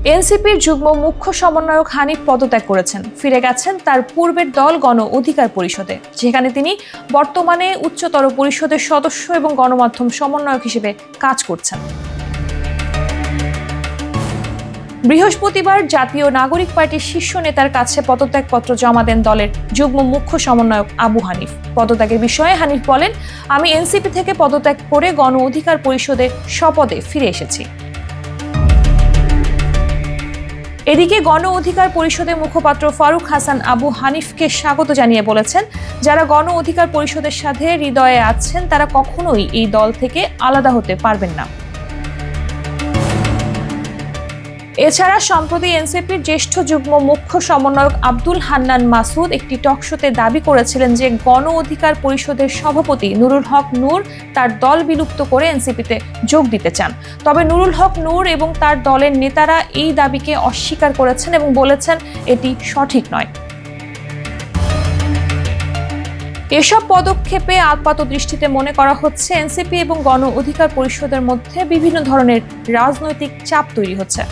এনসিপির যুগ্ম মুখ্য সমন্বয়ক হানিফ পদত্যাগ করেছেন, ফিরে গেছেন তার পূর্বের দল গণ অধিকার পরিষদে, যেখানে তিনি বর্তমানে উচ্চতর পরিষদের সদস্য এবং গণমাধ্যম সমন্বয়ক হিসেবে কাজ করছেন। বৃহস্পতিবার জাতীয় নাগরিক পার্টির শীর্ষ নেতার কাছে পদত্যাগপত্র জমা দেন দলের যুগ্ম মুখ্য সমন্বয়ক আবু হানিফ। পদত্যাগের বিষয়ে হানিফ বলেন, আমি এনসিপি থেকে পদত্যাগ করে গণ অধিকার পরিষদের শপথে ফিরে এসেছি। এদিকে গণ অধিকার পরিষদের মুখপাত্র ফারুক হাসান আবু হানিফকে স্বাগত জানিয়ে বলেছেন, যারা গণ অধিকার পরিষদের সাথে হৃদয়ে আছেন তারা কখনোই এই দল থেকে আলাদা হতে পারবেন না। এছাড়া সম্প্রতি এনসিপির জ্যেষ্ঠ যুগ্ম মুখ্য সমন্বয়ক আব্দুল হান্নান মাসুদ একটি টকশোতে দাবি করেছিলেন যে গণ অধিকার পরিষদের সভাপতি নুরুল হক নূর তার দল বিলুপ্ত করে এনসিপিতে যোগ দিতে চান। তবে নুরুল হক নূর এবং তার দলের নেতারা এই দাবিকে অস্বীকার করেছেন এবং বলেছেন এটি সঠিক নয়। এসব পদক্ষেপে আপাতদৃষ্টিতে মনে করা হচ্ছে এনসিপি এবং গণ অধিকার পরিষদের মধ্যে বিভিন্ন ধরনের রাজনৈতিক চাপ তৈরি হচ্ছে।